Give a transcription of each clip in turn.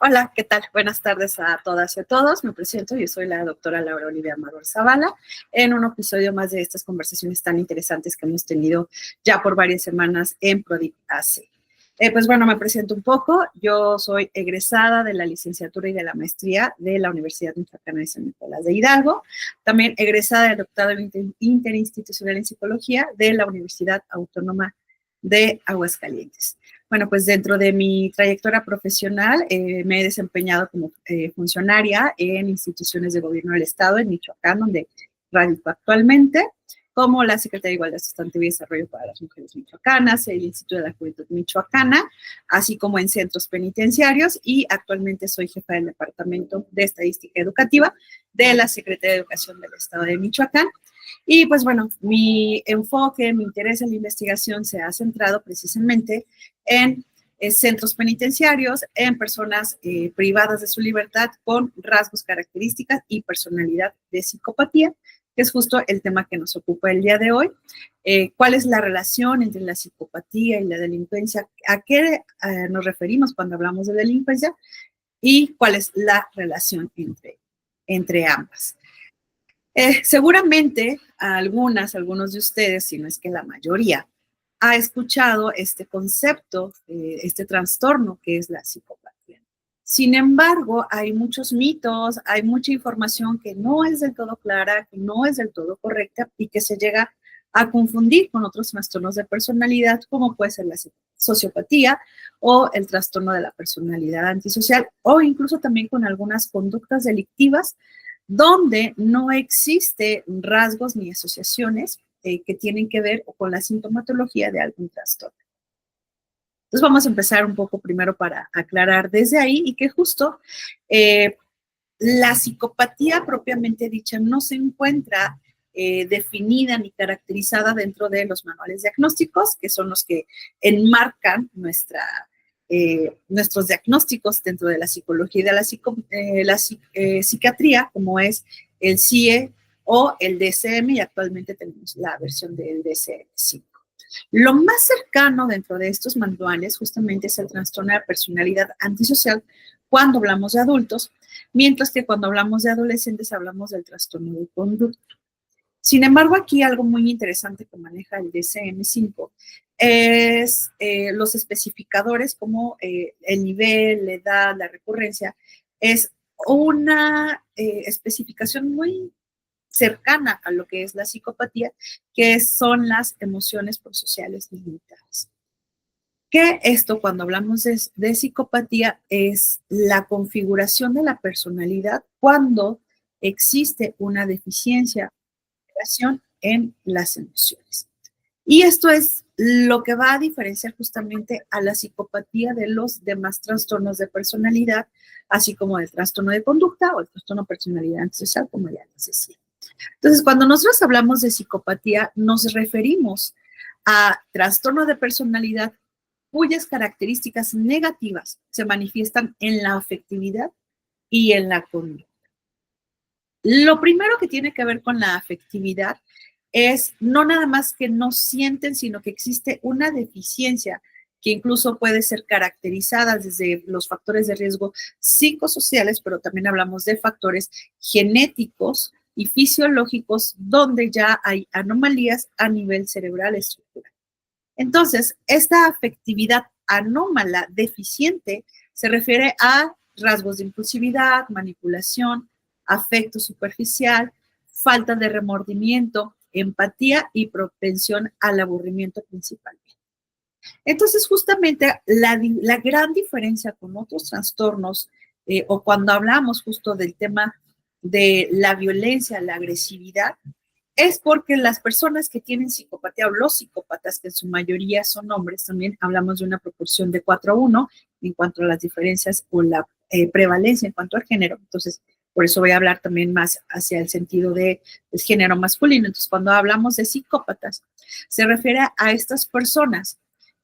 Hola, ¿qué tal? Buenas tardes a todas y a todos. Me presento, yo soy la doctora Laura Olivia Amador Zavala, en un episodio más de estas conversaciones tan interesantes que hemos tenido ya por varias semanas en Prodic AC. Pues bueno, me presento un poco. Yo soy egresada de la licenciatura y de la maestría de la Universidad Michoacana de San Nicolás de Hidalgo. También egresada del doctorado interinstitucional en psicología de la Universidad Autónoma de Aguascalientes. Bueno, pues dentro de mi trayectoria profesional me he desempeñado como funcionaria en instituciones de gobierno del Estado en Michoacán, donde radico actualmente, como la Secretaría de Igualdad Sustantiva y Desarrollo para las Mujeres Michoacanas, el Instituto de la Juventud Michoacana, así como en centros penitenciarios, y actualmente soy jefa del Departamento de Estadística Educativa de la Secretaría de Educación del Estado de Michoacán. Y pues bueno, mi enfoque, mi interés en la investigación se ha centrado precisamente en centros penitenciarios, en personas privadas de su libertad con rasgos, características y personalidad de psicopatía, que es justo el tema que nos ocupa el día de hoy. ¿Cuál es la relación entre la psicopatía y la delincuencia? ¿A qué nos referimos cuando hablamos de delincuencia? ¿Y cuál es la relación entre ambas? Seguramente algunos de ustedes, si no es que la mayoría, ha escuchado este concepto, este trastorno que es la psicopatía. Sin embargo, hay muchos mitos, hay mucha información que no es del todo clara, que no es del todo correcta y que se llega a confundir con otros trastornos de personalidad, como puede ser la sociopatía o el trastorno de la personalidad antisocial, o incluso también con algunas conductas delictivas donde no existe rasgos ni asociaciones que tienen que ver con la sintomatología de algún trastorno. Entonces vamos a empezar un poco primero para aclarar desde ahí y que justo la psicopatía propiamente dicha no se encuentra definida ni caracterizada dentro de los manuales diagnósticos, que son los que enmarcan nuestros diagnósticos dentro de la psicología y de la psiquiatría, como es el CIE o el DSM, y actualmente tenemos la versión del DSM-5. Lo más cercano dentro de estos manuales justamente es el trastorno de personalidad antisocial cuando hablamos de adultos, mientras que cuando hablamos de adolescentes hablamos del trastorno de conducta. Sin embargo, aquí algo muy interesante que maneja el DSM-5 es los especificadores como el nivel, la edad, la recurrencia. Es una especificación muy cercana a lo que es la psicopatía, que son las emociones prosociales limitadas. Que esto, cuando hablamos de psicopatía, es la configuración de la personalidad cuando existe una deficiencia en las emociones. Y esto es lo que va a diferenciar justamente a la psicopatía de los demás trastornos de personalidad, así como del trastorno de conducta o el trastorno de personalidad antisocial, como ya les decía. Entonces, cuando nosotros hablamos de psicopatía, nos referimos a trastorno de personalidad cuyas características negativas se manifiestan en la afectividad y en la conducta. Lo primero que tiene que ver con la afectividad es no nada más que no sienten, sino que existe una deficiencia que incluso puede ser caracterizada desde los factores de riesgo psicosociales, pero también hablamos de factores genéticos y fisiológicos donde ya hay anomalías a nivel cerebral estructural. Entonces, esta afectividad anómala, deficiente, se refiere a rasgos de impulsividad, manipulación, afecto superficial, falta de remordimiento, empatía y propensión al aburrimiento principalmente. Entonces, justamente la gran diferencia con otros trastornos o cuando hablamos justo del tema de la violencia, la agresividad, es porque las personas que tienen psicopatía o los psicópatas, que en su mayoría son hombres, también hablamos de una proporción de 4:1 en cuanto a las diferencias o la prevalencia en cuanto al género. Entonces, por eso voy a hablar también más hacia el sentido del género masculino. Entonces, cuando hablamos de psicópatas, se refiere a estas personas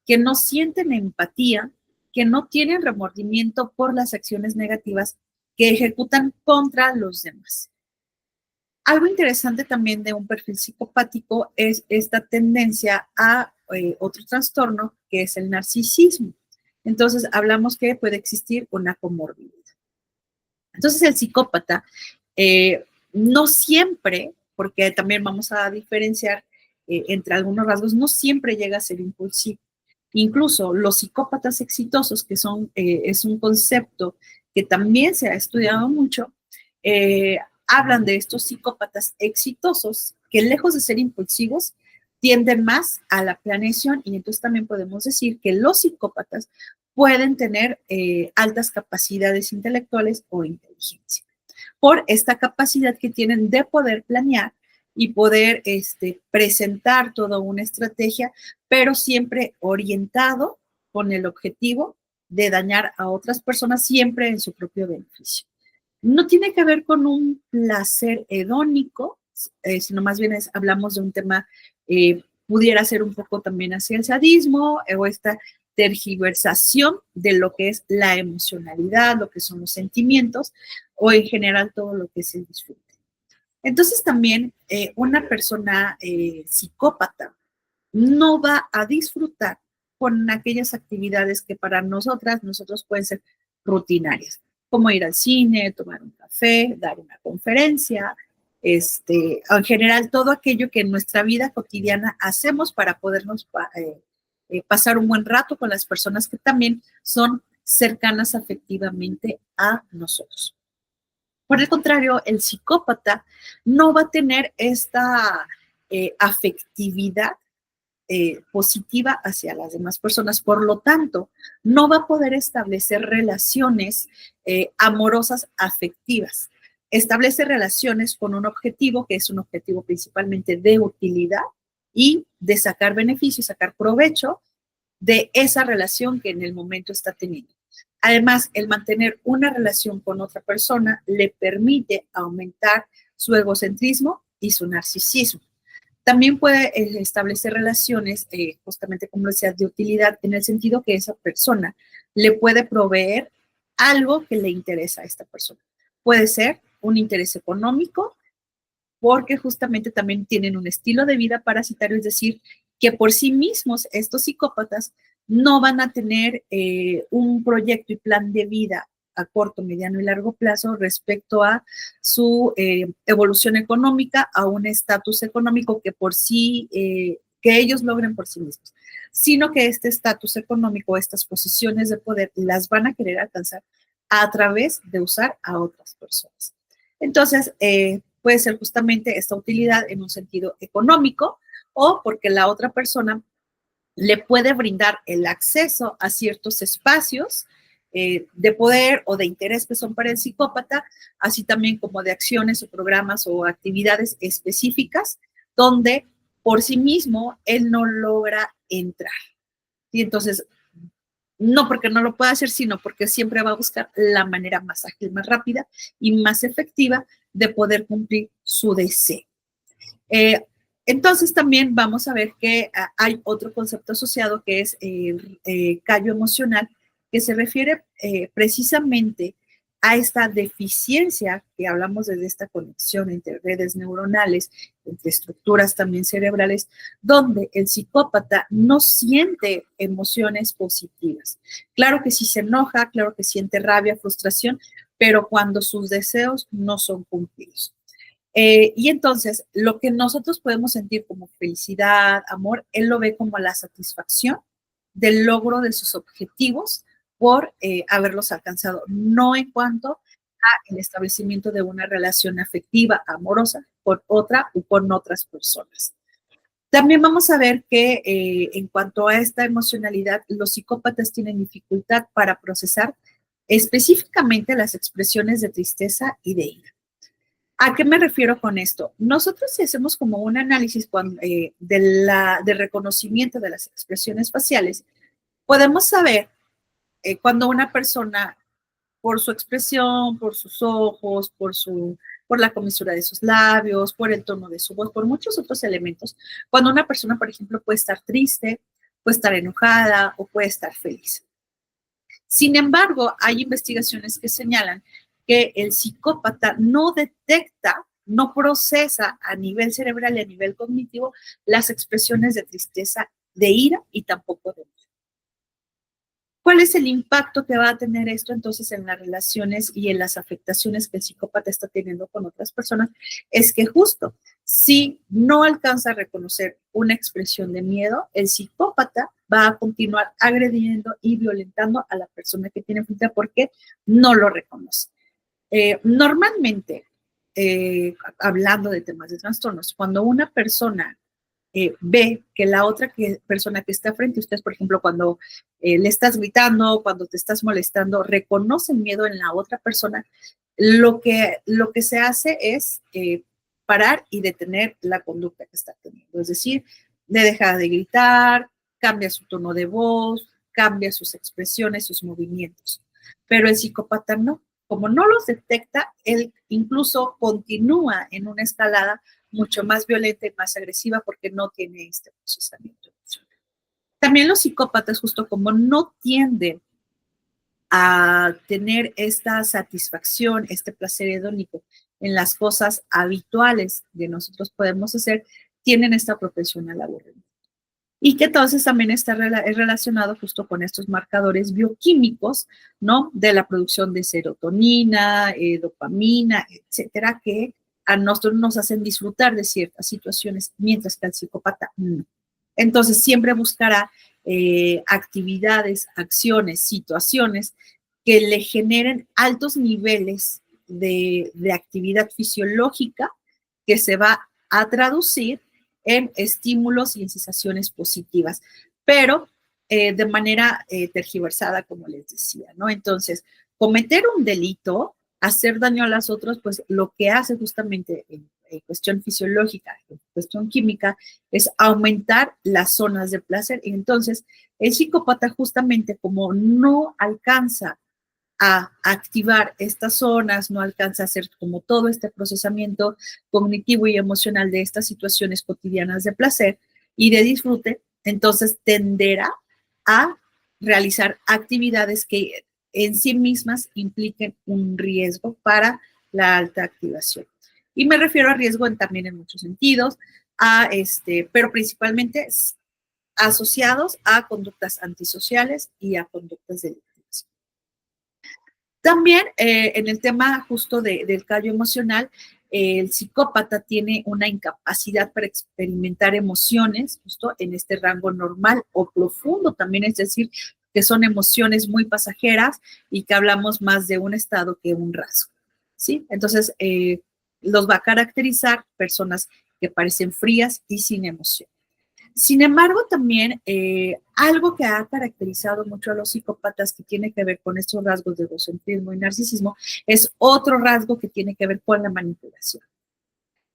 que no sienten empatía, que no tienen remordimiento por las acciones negativas que ejecutan contra los demás. Algo interesante también de un perfil psicopático es esta tendencia a otro trastorno que es el narcisismo. Entonces, hablamos que puede existir una comorbilidad. Entonces, el psicópata no siempre, porque también vamos a diferenciar entre algunos rasgos, no siempre llega a ser impulsivo. Incluso los psicópatas exitosos, que es un concepto que también se ha estudiado mucho, hablan de estos psicópatas exitosos que lejos de ser impulsivos, tienden más a la planeación y entonces también podemos decir que los psicópatas pueden tener altas capacidades intelectuales o inteligencia por esta capacidad que tienen de poder planear y poder presentar toda una estrategia, pero siempre orientado con el objetivo de dañar a otras personas siempre en su propio beneficio. No tiene que ver con un placer hedónico, sino más bien hablamos de un tema, pudiera ser un poco también hacia el sadismo o esta tergiversación de lo que es la emocionalidad, lo que son los sentimientos o en general todo lo que es el disfrute. Entonces también una persona psicópata no va a disfrutar con aquellas actividades que para nosotros pueden ser rutinarias, como ir al cine, tomar un café, dar una conferencia, en general todo aquello que en nuestra vida cotidiana hacemos para podernos pasar un buen rato con las personas que también son cercanas afectivamente a nosotros. Por el contrario, el psicópata no va a tener esta afectividad positiva hacia las demás personas. Por lo tanto, no va a poder establecer relaciones amorosas afectivas. Establece relaciones con un objetivo que es un objetivo principalmente de utilidad y de sacar beneficio, sacar provecho de esa relación que en el momento está teniendo. Además, el mantener una relación con otra persona le permite aumentar su egocentrismo y su narcisismo. También puede establecer relaciones, justamente como decía, de utilidad, en el sentido que esa persona le puede proveer algo que le interesa a esta persona. Puede ser un interés económico, porque justamente también tienen un estilo de vida parasitario, es decir, que por sí mismos estos psicópatas no van a tener un proyecto y plan de vida a corto, mediano y largo plazo respecto a su evolución económica, a un estatus económico que por sí, que ellos logren por sí mismos, sino que este estatus económico, estas posiciones de poder, las van a querer alcanzar a través de usar a otras personas. Entonces, puede ser justamente esta utilidad en un sentido económico o porque la otra persona le puede brindar el acceso a ciertos espacios de poder o de interés que son para el psicópata, así también como de acciones o programas o actividades específicas donde por sí mismo él no logra entrar. Y entonces, no porque no lo pueda hacer, sino porque siempre va a buscar la manera más ágil, más rápida y más efectiva de poder cumplir su deseo. Entonces también vamos a ver que hay otro concepto asociado que es el callo emocional, que se refiere precisamente a esta deficiencia que hablamos de esta conexión entre redes neuronales, entre estructuras también cerebrales, donde el psicópata no siente emociones positivas. Claro que sí se enoja, claro que siente rabia, frustración, pero cuando sus deseos no son cumplidos. Y entonces, lo que nosotros podemos sentir como felicidad, amor, él lo ve como la satisfacción del logro de sus objetivos por haberlos alcanzado, no en cuanto a el establecimiento de una relación afectiva, amorosa, con otra o con otras personas. También vamos a ver que en cuanto a esta emocionalidad, los psicópatas tienen dificultad para procesar específicamente las expresiones de tristeza y de ira. ¿A qué me refiero con esto? Nosotros si hacemos como un análisis de reconocimiento de las expresiones faciales, podemos saber cuando una persona, por su expresión, por sus ojos, por la comisura de sus labios, por el tono de su voz, por muchos otros elementos, cuando una persona, por ejemplo, puede estar triste, puede estar enojada o puede estar feliz. Sin embargo, hay investigaciones que señalan que el psicópata no detecta, no procesa a nivel cerebral y a nivel cognitivo las expresiones de tristeza, de ira y tampoco de miedo. ¿Cuál es el impacto que va a tener esto entonces en las relaciones y en las afectaciones que el psicópata está teniendo con otras personas? Es que justo si no alcanza a reconocer una expresión de miedo, el psicópata va a continuar agrediendo y violentando a la persona que tiene frente porque no lo reconoce. Normalmente, hablando de temas de trastornos, cuando una persona ve que la otra persona que está frente a usted, por ejemplo, cuando le estás gritando, cuando te estás molestando, reconoce el miedo en la otra persona, lo que se hace es parar y detener la conducta que está teniendo. Es decir, de dejar de gritar, cambia su tono de voz, cambia sus expresiones, sus movimientos. Pero el psicópata no. Como no los detecta, él incluso continúa en una escalada mucho más violenta y más agresiva porque no tiene este procesamiento emocional. También los psicópatas, justo como no tienden a tener esta satisfacción, este placer hedónico en las cosas habituales que nosotros podemos hacer, tienen esta propensión al aburrimiento. Y que entonces también está relacionado justo con estos marcadores bioquímicos, ¿no? De la producción de serotonina, dopamina, etcétera, que a nosotros nos hacen disfrutar de ciertas situaciones, mientras que al psicópata no. Entonces siempre buscará actividades, acciones, situaciones que le generen altos niveles de actividad fisiológica que se va a traducir en estímulos y en sensaciones positivas, pero de manera tergiversada, como les decía, ¿no? Entonces, cometer un delito, hacer daño a las otras, pues lo que hace justamente en cuestión fisiológica, en cuestión química, es aumentar las zonas de placer. Y entonces, el psicópata justamente como no alcanza a activar estas zonas, no alcanza a hacer como todo este procesamiento cognitivo y emocional de estas situaciones cotidianas de placer y de disfrute, entonces tenderá a realizar actividades que en sí mismas impliquen un riesgo para la alta activación. Y me refiero a riesgo también en muchos sentidos, pero principalmente asociados a conductas antisociales y a conductas delictivas. También en el tema justo del callo emocional, el psicópata tiene una incapacidad para experimentar emociones justo en este rango normal o profundo también, es decir, que son emociones muy pasajeras y que hablamos más de un estado que un rasgo, ¿sí? Entonces, los va a caracterizar personas que parecen frías y sin emoción. Sin embargo, también algo que ha caracterizado mucho a los psicópatas que tiene que ver con estos rasgos de egocentrismo y narcisismo es otro rasgo que tiene que ver con la manipulación.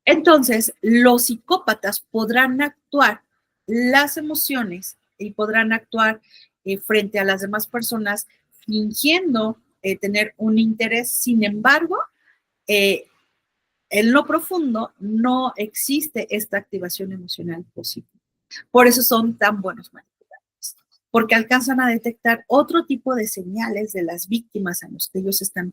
Entonces, los psicópatas podrán actuar las emociones y podrán actuar frente a las demás personas fingiendo tener un interés. Sin embargo, en lo profundo no existe esta activación emocional positiva. Por eso son tan buenos manipuladores, porque alcanzan a detectar otro tipo de señales de las víctimas a los que ellos están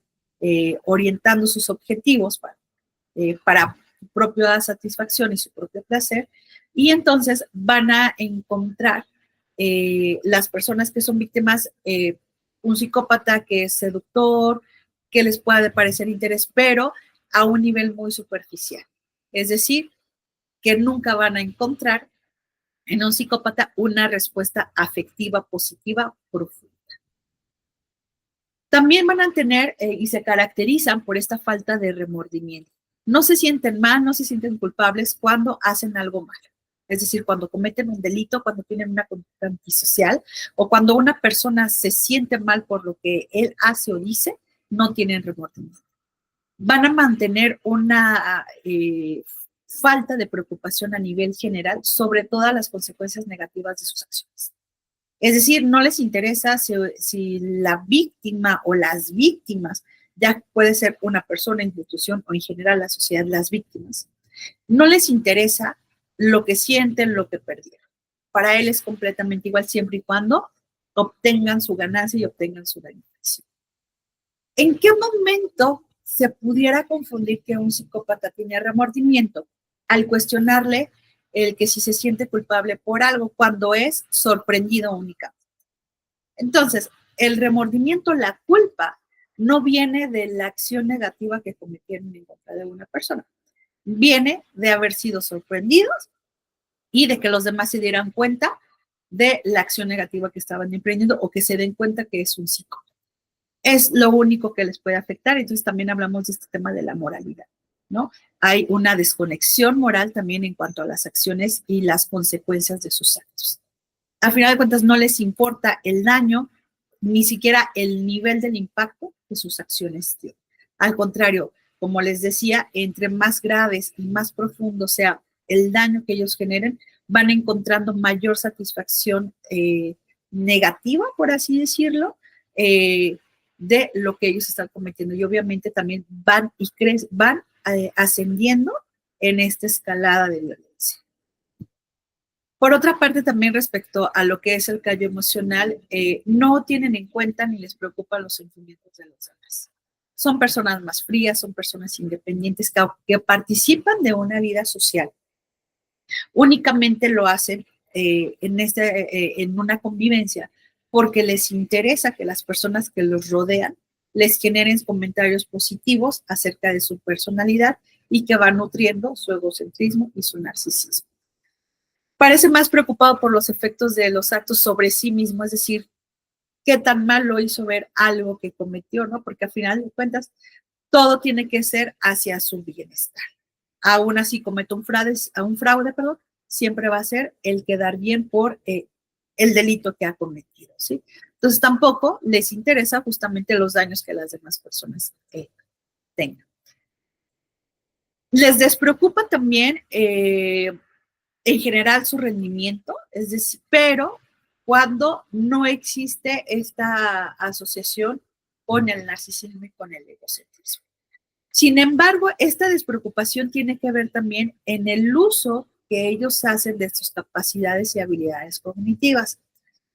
orientando sus objetivos para su propia satisfacción y su propio placer, y entonces van a encontrar las personas que son víctimas, un psicópata que es seductor, que les puede parecer interés, pero a un nivel muy superficial. Es decir, que nunca van a encontrar en un psicópata una respuesta afectiva positiva profunda. También van a tener y se caracterizan por esta falta de remordimiento. No se sienten mal, no se sienten culpables cuando hacen algo malo. Es decir, cuando cometen un delito, cuando tienen una conducta antisocial o cuando una persona se siente mal por lo que él hace o dice, no tienen remordimiento. Van a mantener una falta de preocupación a nivel general sobre todas las consecuencias negativas de sus acciones. Es decir, no les interesa si la víctima o las víctimas, ya puede ser una persona, institución o en general la sociedad, las víctimas, no les interesa lo que sienten, lo que perdieron. Para él es completamente igual siempre y cuando obtengan su ganancia y obtengan su beneficio. ¿En qué momento se pudiera confundir que un psicópata tiene remordimiento? Al cuestionarle el que si se siente culpable por algo cuando es sorprendido únicamente. Entonces, el remordimiento, la culpa, no viene de la acción negativa que cometieron en contra de una persona. Viene de haber sido sorprendidos y de que los demás se dieran cuenta de la acción negativa que estaban emprendiendo o que se den cuenta que es un psicópata. Es lo único que les puede afectar. Entonces también hablamos de este tema de la moralidad, ¿no? Hay una desconexión moral también en cuanto a las acciones y las consecuencias de sus actos. A final de cuentas no les importa el daño, ni siquiera el nivel del impacto que sus acciones tienen. Al contrario, como les decía, entre más graves y más profundo sea el daño que ellos generen, van encontrando mayor satisfacción negativa, por así decirlo, de lo que ellos están cometiendo. Y obviamente también van ascendiendo en esta escalada de violencia. Por otra parte, también respecto a lo que es el callo emocional, no tienen en cuenta ni les preocupan los sentimientos de los demás. Son personas más frías, son personas independientes que participan de una vida social. Únicamente lo hacen en una convivencia porque les interesa que las personas que los rodean les generen comentarios positivos acerca de su personalidad y que van nutriendo su egocentrismo y su narcisismo. Parece más preocupado por los efectos de los actos sobre sí mismo, es decir, qué tan mal lo hizo ver algo que cometió, ¿no? Porque al final de cuentas, todo tiene que ser hacia su bienestar. Aún así, comete un fraude, siempre va a ser el quedar bien por el delito que ha cometido, ¿sí? Entonces, tampoco les interesa justamente los daños que las demás personas tengan. Les despreocupa también en general su rendimiento, es decir, pero cuando no existe esta asociación con el narcisismo y con el egocentrismo. Sin embargo, esta despreocupación tiene que ver también en el uso que ellos hacen de sus capacidades y habilidades cognitivas.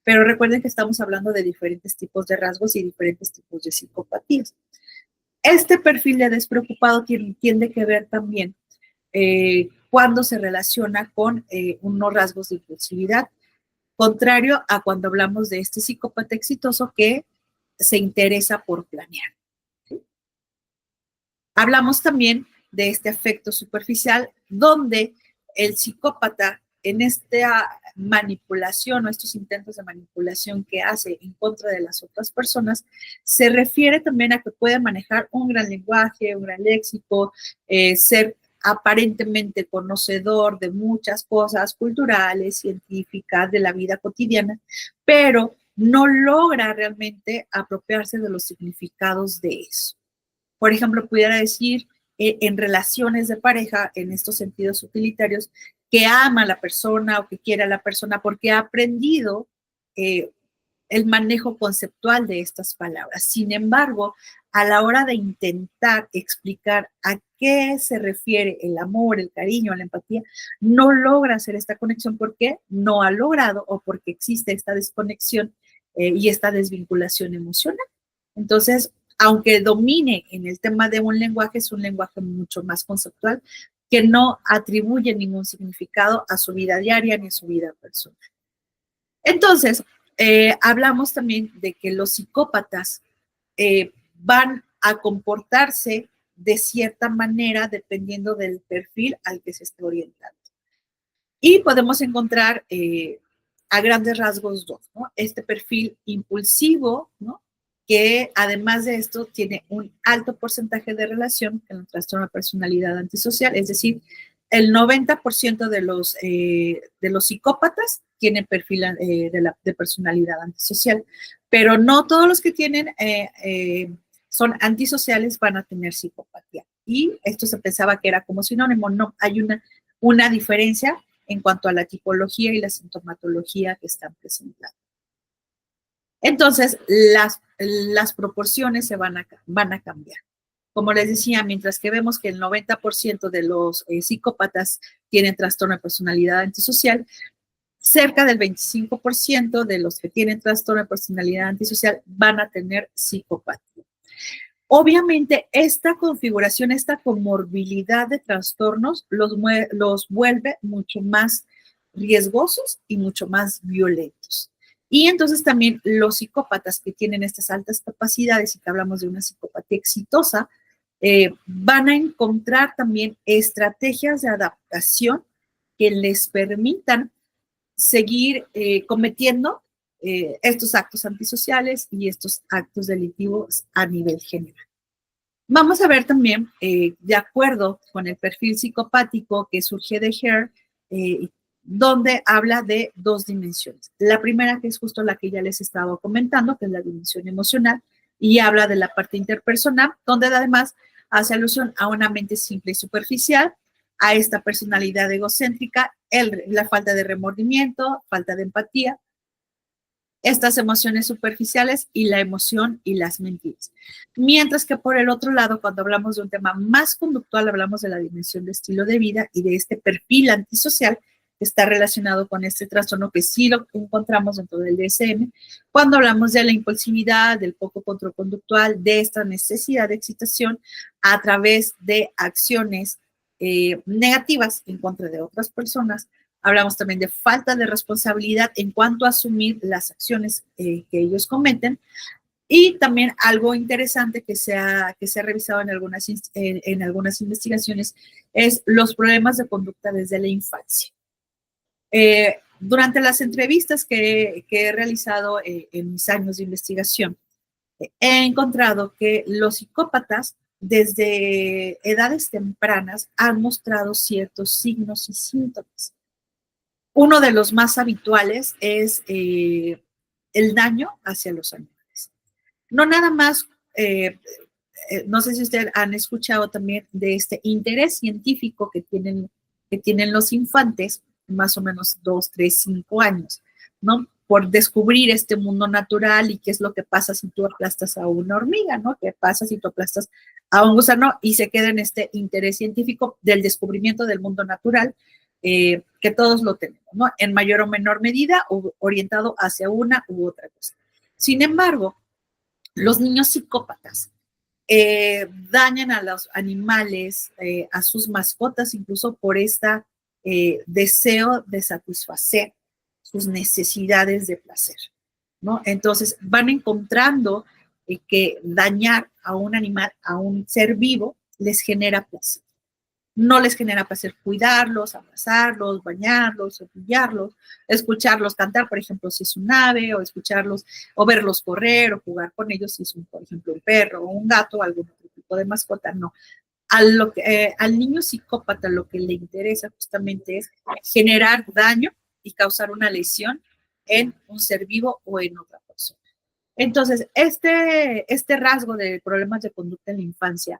Pero recuerden que estamos hablando de diferentes tipos de rasgos y diferentes tipos de psicopatías. Este perfil de despreocupado tiene que ver también cuando se relaciona con unos rasgos de impulsividad, contrario a cuando hablamos de este psicópata exitoso que se interesa por planear. ¿Sí? Hablamos también de este afecto superficial, donde el psicópata en esta manipulación o estos intentos de manipulación que hace en contra de las otras personas, se refiere también a que puede manejar un gran lenguaje, un gran léxico, ser aparentemente conocedor de muchas cosas culturales, científicas, de la vida cotidiana, pero no logra realmente apropiarse de los significados de eso. Por ejemplo, pudiera decir en relaciones de pareja, en estos sentidos utilitarios, que ama a la persona o que quiere a la persona porque ha aprendido el manejo conceptual de estas palabras. Sin embargo, a la hora de intentar explicar a qué se refiere el amor, el cariño, la empatía, no logra hacer esta conexión porque no ha logrado o porque existe esta desconexión y esta desvinculación emocional. Entonces, aunque domine en el tema de un lenguaje, es un lenguaje mucho más conceptual que no atribuye ningún significado a su vida diaria ni a su vida personal. Entonces, hablamos también de que los psicópatas van a comportarse de cierta manera dependiendo del perfil al que se esté orientando. Y podemos encontrar a grandes rasgos dos, ¿no? Este perfil impulsivo, ¿no? Que además de esto tiene un alto porcentaje de relación con el trastorno de personalidad antisocial, es decir, el 90% de los psicópatas tienen perfil de personalidad antisocial, pero no todos los que tienen son antisociales van a tener psicopatía. Y esto se pensaba que era como sinónimo, no, hay una diferencia en cuanto a la tipología y la sintomatología que están presentando. Entonces, las proporciones se van a cambiar. Como les decía, mientras que vemos que el 90% de los psicópatas tienen trastorno de personalidad antisocial, cerca del 25% de los que tienen trastorno de personalidad antisocial van a tener psicopatía. Obviamente, esta configuración, esta comorbilidad de trastornos los vuelve mucho más riesgosos y mucho más violentos. Y entonces también los psicópatas que tienen estas altas capacidades y que hablamos de una psicopatía exitosa, van a encontrar también estrategias de adaptación que les permitan seguir cometiendo estos actos antisociales y estos actos delictivos a nivel general. Vamos a ver también, de acuerdo con el perfil psicopático que surge de Hare, donde habla de dos dimensiones. La primera, que es justo la que ya les estaba comentando, que es la dimensión emocional, y habla de la parte interpersonal, donde además hace alusión a una mente simple y superficial, a esta personalidad egocéntrica, la falta de remordimiento, falta de empatía, estas emociones superficiales y la emoción y las mentiras. Mientras que por el otro lado, cuando hablamos de un tema más conductual, hablamos de la dimensión de estilo de vida y de este perfil antisocial que está relacionado con este trastorno que sí lo encontramos dentro del DSM, cuando hablamos de la impulsividad, del poco control conductual, de esta necesidad de excitación a través de acciones negativas en contra de otras personas. Hablamos también de falta de responsabilidad en cuanto a asumir las acciones que ellos cometen. Y también algo interesante que se ha revisado en algunas investigaciones es los problemas de conducta desde la infancia. Durante las entrevistas que he realizado en mis años de investigación, he encontrado que los psicópatas desde edades tempranas han mostrado ciertos signos y síntomas. Uno de los más habituales es el daño hacia los animales. No nada más, no sé si ustedes han escuchado también de este interés científico que tienen los infantes, más o menos 2, 3, 5 años, ¿no? Por descubrir este mundo natural y qué es lo que pasa si tú aplastas a una hormiga, ¿no? ¿Qué pasa si tú aplastas a un gusano? Y se queda en este interés científico del descubrimiento del mundo natural, que todos lo tenemos, ¿no? En mayor o menor medida, orientado hacia una u otra cosa. Sin embargo, los niños psicópatas dañan a los animales, a sus mascotas, incluso por este deseo de satisfacer sus necesidades de placer, ¿no? Entonces van encontrando que dañar a un animal, a un ser vivo, les genera placer. No les genera placer cuidarlos, abrazarlos, bañarlos, cepillarlos, escucharlos cantar, por ejemplo, si es un ave, o escucharlos, o verlos correr, o jugar con ellos, si es, por ejemplo, un perro o un gato, o algún otro tipo de mascota, no. Al niño psicópata lo que le interesa justamente es generar daño y causar una lesión en un ser vivo o en otra persona. Entonces, este rasgo de problemas de conducta en la infancia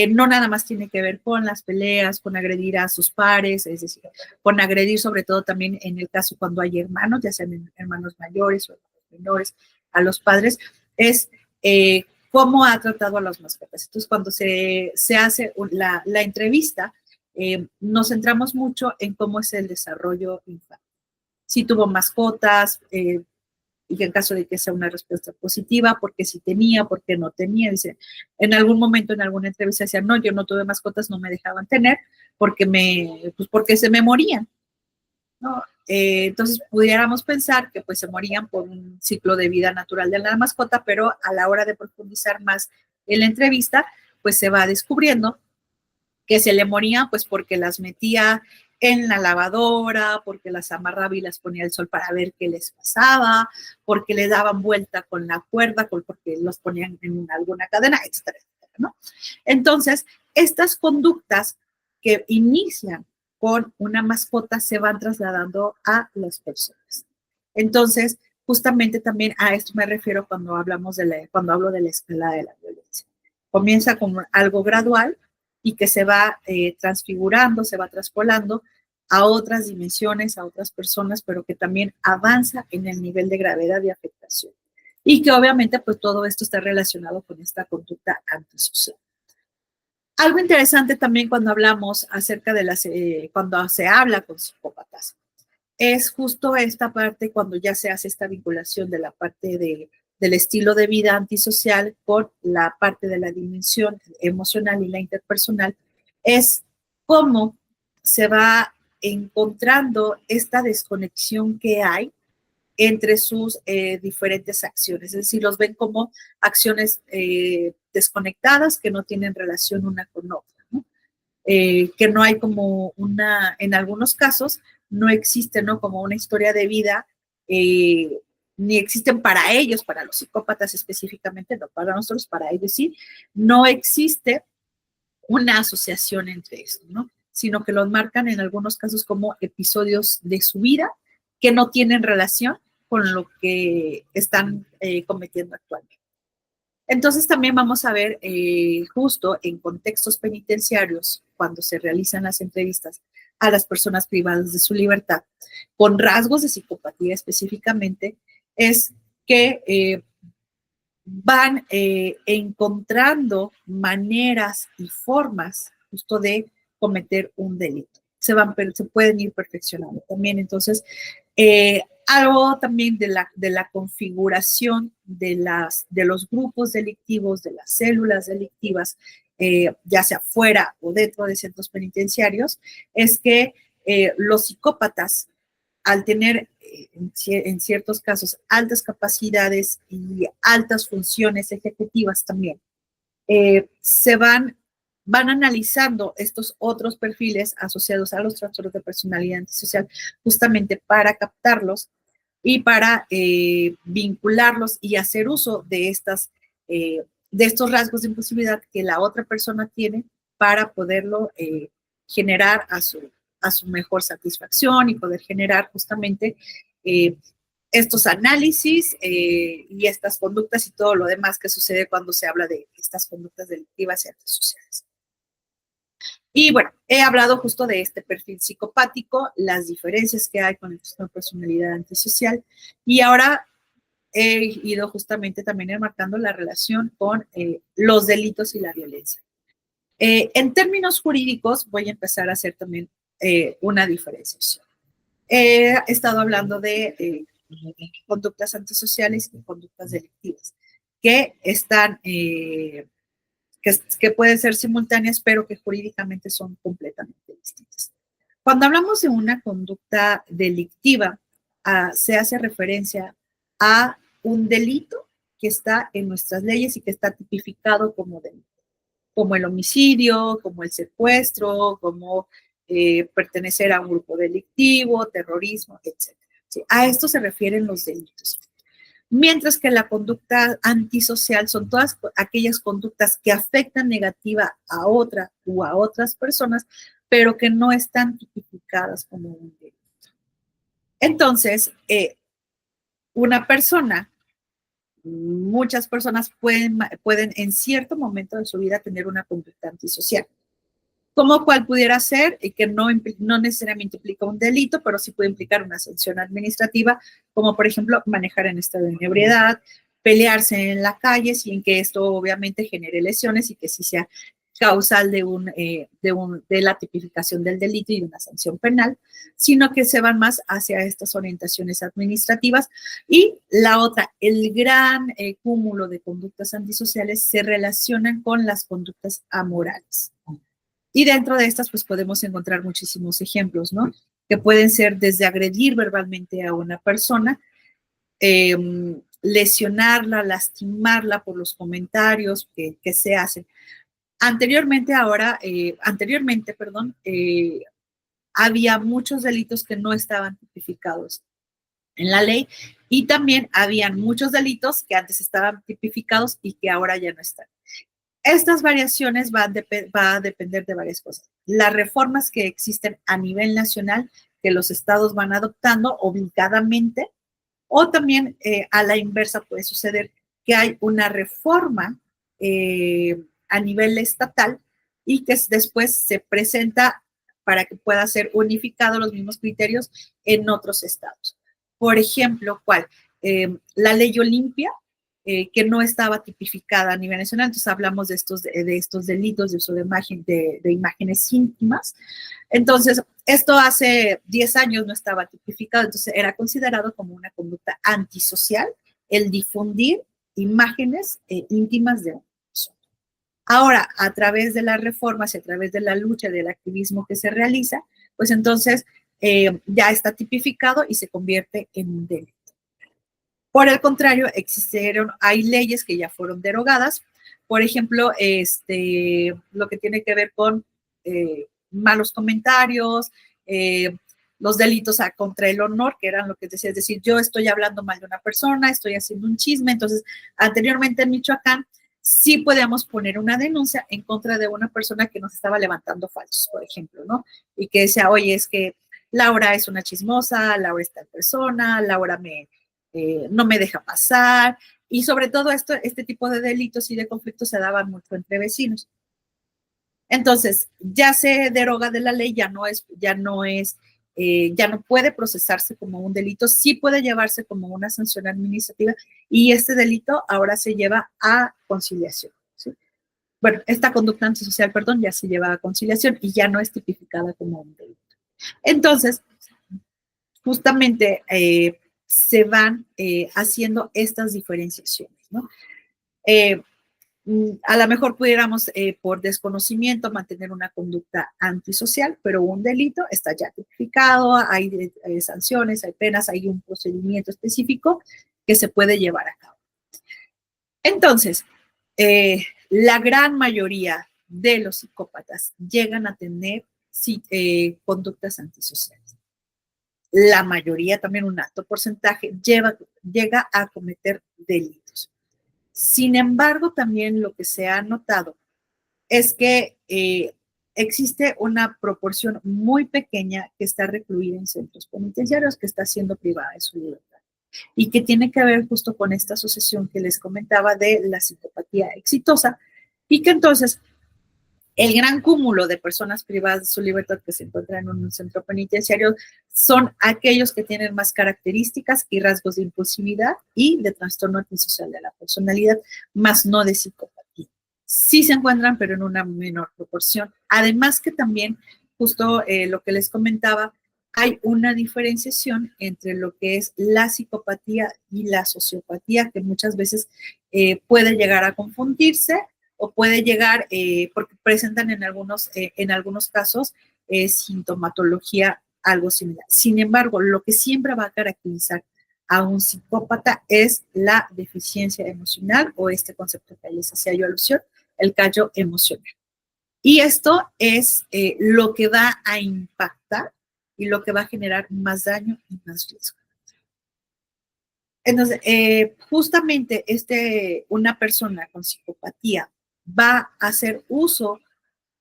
no nada más tiene que ver con las peleas, con agredir a sus pares, es decir, con agredir sobre todo también en el caso cuando hay hermanos, ya sean hermanos mayores o hermanos menores, a los padres, es cómo ha tratado a las mascotas. Entonces, cuando se hace la entrevista, nos centramos mucho en cómo es el desarrollo infantil. Si tuvo mascotas, y que en caso de que sea una respuesta positiva, porque si tenía, porque no tenía. Dice, en algún momento, en alguna entrevista decía, no, yo no tuve mascotas, no me dejaban tener, porque se me morían, ¿no? Entonces pudiéramos pensar que pues se morían por un ciclo de vida natural de la mascota, pero a la hora de profundizar más en la entrevista, pues se va descubriendo que se le morían pues porque las metía en la lavadora, porque las amarraba y las ponía al sol para ver qué les pasaba, porque le daban vuelta con la cuerda, porque los ponían en alguna cadena, etcétera, etcétera, ¿no? Entonces, estas conductas que inician con una mascota se van trasladando a las personas. Entonces, justamente también a esto me refiero cuando cuando hablo de la escala de la violencia. Comienza como algo gradual y que se va transfigurando, se va traspolando a otras dimensiones, a otras personas, pero que también avanza en el nivel de gravedad y afectación. Y que obviamente pues todo esto está relacionado con esta conducta antisocial. Algo interesante también cuando hablamos acerca de cuando se habla con psicópatas, es justo esta parte cuando ya se hace esta vinculación de la parte del estilo de vida antisocial con la parte de la dimensión emocional y la interpersonal, es cómo se va encontrando esta desconexión que hay entre sus diferentes acciones. Es decir, los ven como acciones desconectadas que no tienen relación una con otra, ¿no? Que no hay como en algunos casos, no existe, ¿no? Como una historia de vida, ni existen para ellos, para los psicópatas específicamente, no para nosotros, para ellos sí, no existe una asociación entre esto, ¿no? Sino que los marcan en algunos casos como episodios de su vida que no tienen relación con lo que están cometiendo actualmente. Entonces también vamos a ver justo en contextos penitenciarios, cuando se realizan las entrevistas a las personas privadas de su libertad, con rasgos de psicopatía específicamente, es que van encontrando maneras y formas justo de cometer un delito. Se pueden ir perfeccionando también. Entonces, algo también de la configuración de los grupos delictivos, de las células delictivas, ya sea fuera o dentro de centros penitenciarios, es que los psicópatas, al tener en ciertos casos altas capacidades y altas funciones ejecutivas también, van analizando estos otros perfiles asociados a los trastornos de personalidad antisocial justamente para captarlos y para vincularlos y hacer uso de estos rasgos de impulsividad que la otra persona tiene para poderlo generar a su mejor satisfacción y poder generar justamente estos análisis y estas conductas y todo lo demás que sucede cuando se habla de estas conductas delictivas y antisociales. Y bueno, he hablado justo de este perfil psicopático, las diferencias que hay con el trastorno de personalidad antisocial, y ahora he ido justamente también enmarcando la relación con los delitos y la violencia. En términos jurídicos, voy a empezar a hacer también una diferenciación. He estado hablando de conductas antisociales y conductas delictivas, que están, que pueden ser simultáneas, pero que jurídicamente son completamente distintas. Cuando hablamos de una conducta delictiva, se hace referencia a un delito que está en nuestras leyes y que está tipificado como delito, como el homicidio, como el secuestro, como pertenecer a un grupo delictivo, terrorismo, etc. ¿Sí? A esto se refieren los delitos. Mientras que la conducta antisocial son todas aquellas conductas que afectan negativa a otra o a otras personas, pero que no están tipificadas como un delito. Entonces, una persona, muchas personas pueden en cierto momento de su vida tener una conducta antisocial, como cual pudiera ser, y que no necesariamente implica un delito, pero sí puede implicar una sanción administrativa, como por ejemplo manejar en estado de ebriedad, pelearse en la calle sin que esto obviamente genere lesiones y que sí sea causal de la tipificación del delito y de una sanción penal, sino que se van más hacia estas orientaciones administrativas. Y la otra, el gran cúmulo de conductas antisociales se relacionan con las conductas amorales. Y dentro de estas, pues podemos encontrar muchísimos ejemplos, ¿no? Que pueden ser desde agredir verbalmente a una persona, lesionarla, lastimarla por los comentarios que se hacen. Anteriormente, había muchos delitos que no estaban tipificados en la ley y también habían muchos delitos que antes estaban tipificados y que ahora ya no están. Estas variaciones va a depender de varias cosas. Las reformas que existen a nivel nacional que los estados van adoptando obligadamente, o también a la inversa puede suceder que hay una reforma a nivel estatal y que después se presenta para que pueda ser unificado los mismos criterios en otros estados. Por ejemplo, ¿cuál? La ley Olimpia, que no estaba tipificada a nivel nacional, entonces hablamos de estos delitos de uso de imágenes íntimas. Entonces, esto hace 10 años no estaba tipificado, entonces era considerado como una conducta antisocial el difundir imágenes íntimas de una persona. Ahora, a través de las reformas y a través de la lucha, del activismo que se realiza, pues entonces ya está tipificado y se convierte en un delito. Por el contrario, hay leyes que ya fueron derogadas. Por ejemplo, lo que tiene que ver con malos comentarios, los delitos contra el honor, que eran lo que decía, es decir, yo estoy hablando mal de una persona, estoy haciendo un chisme. Entonces, anteriormente en Michoacán, sí podíamos poner una denuncia en contra de una persona que nos estaba levantando falsos, por ejemplo, ¿no? Y que decía, oye, es que Laura es una chismosa, Laura es tal persona, Laura no me deja pasar. Y sobre todo este tipo de delitos y de conflictos se daban mucho entre vecinos. Entonces, ya se deroga de la ley, ya no puede procesarse como un delito, sí puede llevarse como una sanción administrativa, y este delito ahora se lleva a conciliación, ¿sí? Bueno, esta conducta antisocial, perdón, ya se lleva a conciliación y ya no es tipificada como un delito. Entonces, justamente se van haciendo estas diferenciaciones, ¿no? A lo mejor pudiéramos, por desconocimiento, mantener una conducta antisocial, pero un delito está ya tipificado, hay sanciones, hay penas, hay un procedimiento específico que se puede llevar a cabo. Entonces, la gran mayoría de los psicópatas llegan a tener conductas antisociales. La mayoría, también un alto porcentaje, llega a cometer delitos. Sin embargo, también lo que se ha notado es que existe una proporción muy pequeña que está recluida en centros penitenciarios, que está siendo privada de su libertad, y que tiene que ver justo con esta asociación que les comentaba de la psicopatía exitosa, y que entonces el gran cúmulo de personas privadas de su libertad que se encuentran en un centro penitenciario son aquellos que tienen más características y rasgos de impulsividad y de trastorno antisocial de la personalidad, más no de psicopatía. Sí se encuentran, pero en una menor proporción. Además que también, justo lo que les comentaba, hay una diferenciación entre lo que es la psicopatía y la sociopatía, que muchas veces puede llegar a confundirse, o puede llegar, porque presentan en algunos casos sintomatología algo similar. Sin embargo, lo que siempre va a caracterizar a un psicópata es la deficiencia emocional, o este concepto que les hacía yo alusión, el callo emocional. Y esto es lo que va a impactar y lo que va a generar más daño y más riesgo. Entonces, justamente una persona con psicopatía va a hacer uso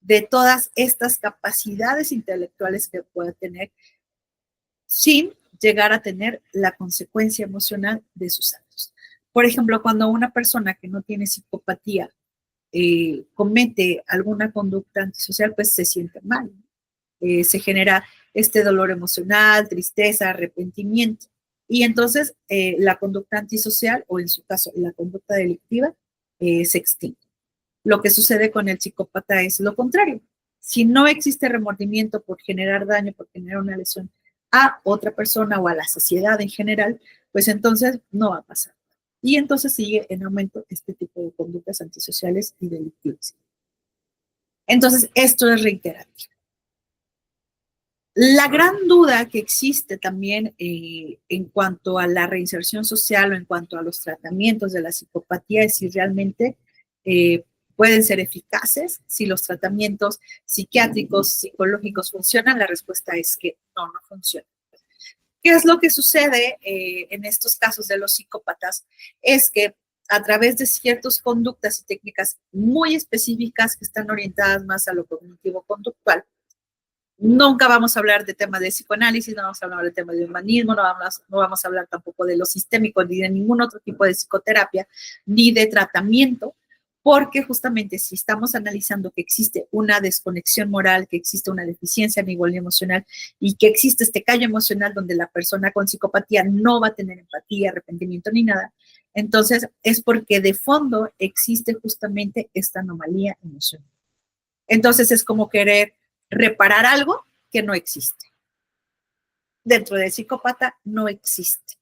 de todas estas capacidades intelectuales que puede tener sin llegar a tener la consecuencia emocional de sus actos. Por ejemplo, cuando una persona que no tiene psicopatía comete alguna conducta antisocial, pues se siente mal. Se genera este dolor emocional, tristeza, arrepentimiento. Y entonces la conducta antisocial, o en su caso la conducta delictiva, se extingue. Lo que sucede con el psicópata es lo contrario. Si no existe remordimiento por generar daño, por generar una lesión a otra persona o a la sociedad en general, pues entonces no va a pasar. Y entonces sigue en aumento este tipo de conductas antisociales y delictivas. Entonces, esto es reiterativo. La gran duda que existe también en cuanto a la reinserción social o en cuanto a los tratamientos de la psicopatía es si realmente pueden ser eficaces, si los tratamientos psiquiátricos, psicológicos funcionan. La respuesta es que no funcionan. ¿Qué es lo que sucede en estos casos de los psicópatas? Es que a través de ciertas conductas y técnicas muy específicas que están orientadas más a lo cognitivo-conductual, nunca vamos a hablar de temas de psicoanálisis, no vamos a hablar de temas de humanismo, no vamos a hablar tampoco de lo sistémico, ni de ningún otro tipo de psicoterapia, ni de tratamiento, porque justamente si estamos analizando que existe una desconexión moral, que existe una deficiencia a nivel emocional y que existe este callo emocional donde la persona con psicopatía no va a tener empatía, arrepentimiento ni nada, entonces es porque de fondo existe justamente esta anomalía emocional. Entonces es como querer reparar algo que no existe. Dentro del psicópata no existe.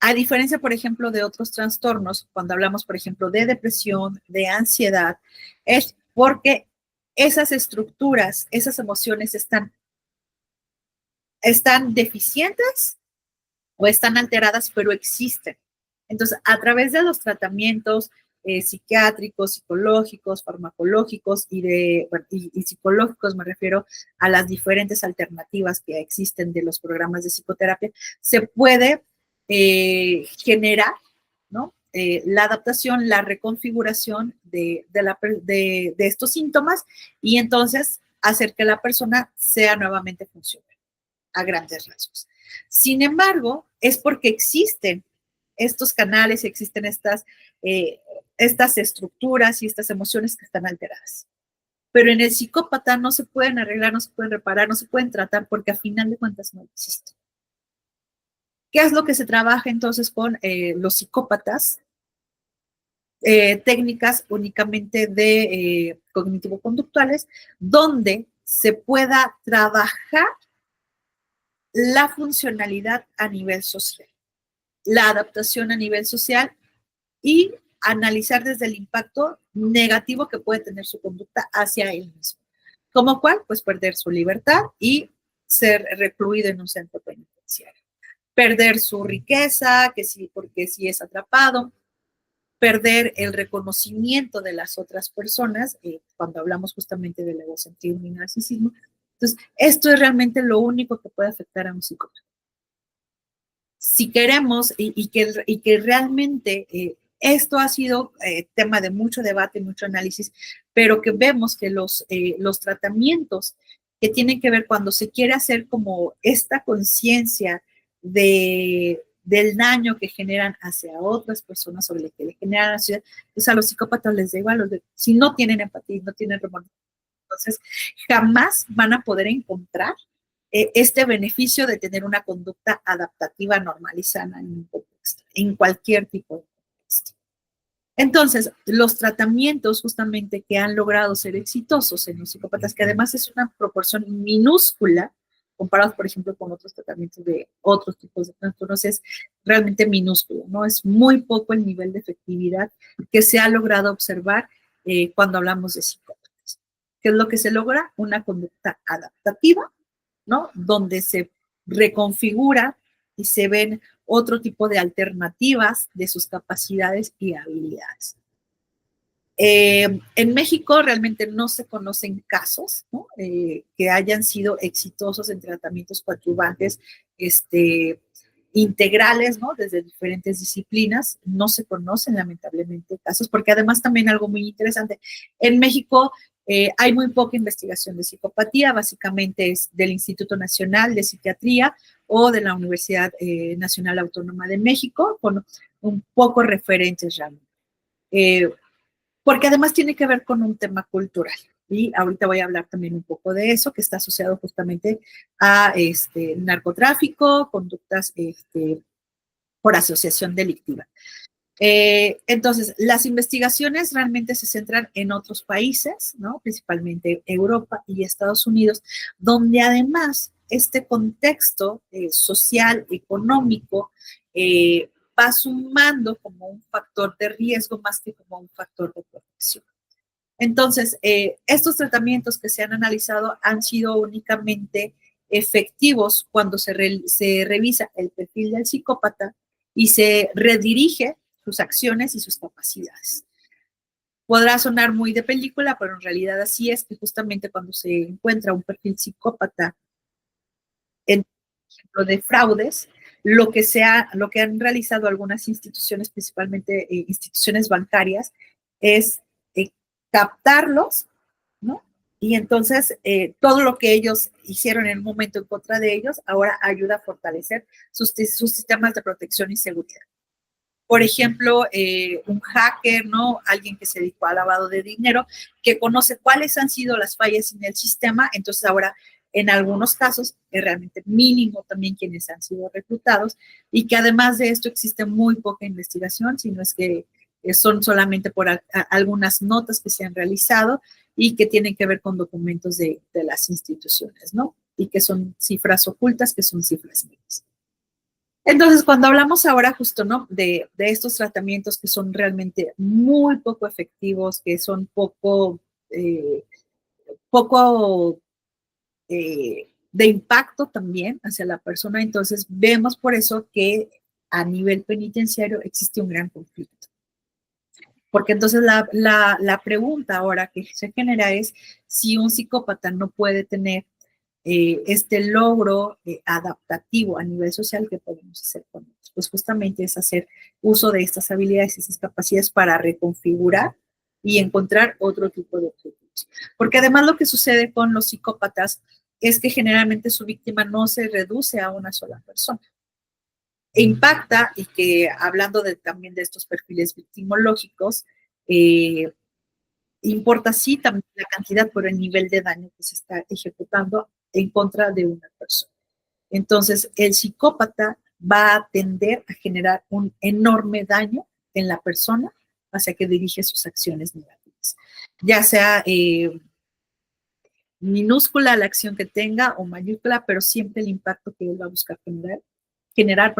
A diferencia, por ejemplo, de otros trastornos, cuando hablamos, por ejemplo, de depresión, de ansiedad, es porque esas estructuras, esas emociones están deficientes o están alteradas, pero existen. Entonces, a través de los tratamientos psiquiátricos, psicológicos, farmacológicos y psicológicos, me refiero a las diferentes alternativas que existen de los programas de psicoterapia, se puede generar, ¿no? La adaptación, la reconfiguración de estos síntomas y entonces hacer que la persona sea nuevamente funcional a grandes rasgos. Sin embargo, es porque existen estos canales, existen estas estructuras y estas emociones que están alteradas. Pero en el psicópata no se pueden arreglar, no se pueden reparar, no se pueden tratar porque a final de cuentas no existen. ¿Qué es lo que se trabaja entonces con los psicópatas? Técnicas únicamente de cognitivo-conductuales, donde se pueda trabajar la funcionalidad a nivel social, la adaptación a nivel social y analizar desde el impacto negativo que puede tener su conducta hacia él mismo. ¿Como cuál? Pues perder su libertad y ser recluido en un centro penitenciario. Perder su riqueza, que sí, porque si es atrapado, perder el reconocimiento de las otras personas, cuando hablamos justamente del egocentrismo y narcisismo. Entonces, esto es realmente lo único que puede afectar a un psicópata. Si queremos y que realmente esto ha sido tema de mucho debate, mucho análisis, pero que vemos que los tratamientos que tienen que ver cuando se quiere hacer como esta conciencia del daño que generan hacia otras personas, sobre lo que le generan a la ciudad, pues a los psicópatas les da igual, si no tienen empatía, no tienen remordimiento, entonces jamás van a poder encontrar este beneficio de tener una conducta adaptativa normal y sana en un contexto, en cualquier tipo de contexto. Entonces, los tratamientos justamente que han logrado ser exitosos en los psicópatas, que además es una proporción minúscula, comparados, por ejemplo, con otros tratamientos de otros tipos de trastornos, es realmente minúsculo, ¿no? Es muy poco el nivel de efectividad que se ha logrado observar cuando hablamos de psicópatas. ¿Qué es lo que se logra? Una conducta adaptativa, ¿no? Donde se reconfigura y se ven otro tipo de alternativas de sus capacidades y habilidades. En México realmente no se conocen casos, ¿no? Que hayan sido exitosos en tratamientos coadyuvantes integrales, ¿no? Desde diferentes disciplinas. No se conocen lamentablemente casos, porque además también algo muy interesante, en México hay muy poca investigación de psicopatía, básicamente es del Instituto Nacional de Psiquiatría o de la Universidad Nacional Autónoma de México, con un poco referentes realmente. Porque además tiene que ver con un tema cultural. Y ahorita voy a hablar también un poco de eso, que está asociado justamente a narcotráfico, conductas por asociación delictiva. Entonces, las investigaciones realmente se centran en otros países, ¿no? Principalmente Europa y Estados Unidos, donde además este contexto social, económico, va sumando como un factor de riesgo más que como un factor de protección. Entonces, estos tratamientos que se han analizado han sido únicamente efectivos cuando se revisa el perfil del psicópata y se redirige sus acciones y sus capacidades. Podrá sonar muy de película, pero en realidad así es que justamente cuando se encuentra un perfil psicópata en ejemplo de fraudes, lo que han realizado algunas instituciones, principalmente instituciones bancarias, es captarlos, ¿no? Y entonces todo lo que ellos hicieron en un momento en contra de ellos, ahora ayuda a fortalecer sus sistemas de protección y seguridad. Por ejemplo, un hacker, ¿no? Alguien que se dedicó al lavado de dinero, que conoce cuáles han sido las fallas en el sistema, entonces ahora en algunos casos es realmente mínimo también quienes han sido reclutados y que además de esto existe muy poca investigación, sino es que son solamente por algunas notas que se han realizado y que tienen que ver con documentos de las instituciones, ¿no? Y que son cifras ocultas, que son cifras mínimas. Entonces, cuando hablamos ahora justo, ¿no? De estos tratamientos que son realmente muy poco efectivos, que son poco de impacto también hacia la persona, entonces vemos por eso que a nivel penitenciario existe un gran conflicto. Porque entonces la pregunta ahora que se genera es si un psicópata no puede tener este logro adaptativo a nivel social, ¿qué podemos hacer con ellos? Pues justamente es hacer uso de estas habilidades y esas capacidades para reconfigurar y encontrar otro tipo de objetivos. Porque además lo que sucede con los psicópatas es que generalmente su víctima no se reduce a una sola persona. E impacta, y que hablando también de estos perfiles victimológicos, importa sí también la cantidad por el nivel de daño que se está ejecutando en contra de una persona. Entonces, el psicópata va a tender a generar un enorme daño en la persona hacia que dirige sus acciones negativas, ya sea minúscula la acción que tenga o mayúscula, pero siempre el impacto que él va a buscar generar,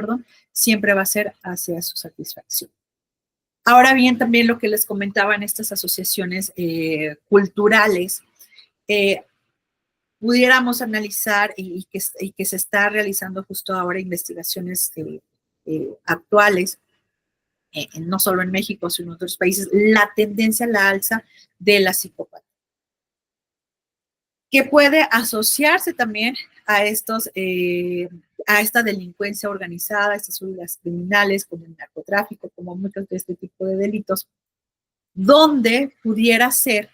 siempre va a ser hacia su satisfacción. Ahora bien, también lo que les comentaba en estas asociaciones culturales, pudiéramos analizar y que se está realizando justo ahora investigaciones actuales, no solo en México, sino en otros países, la tendencia a la alza de la psicopatía, que puede asociarse también a a esta delincuencia organizada, estas células criminales, como el narcotráfico, como muchos de este tipo de delitos, donde pudiera ser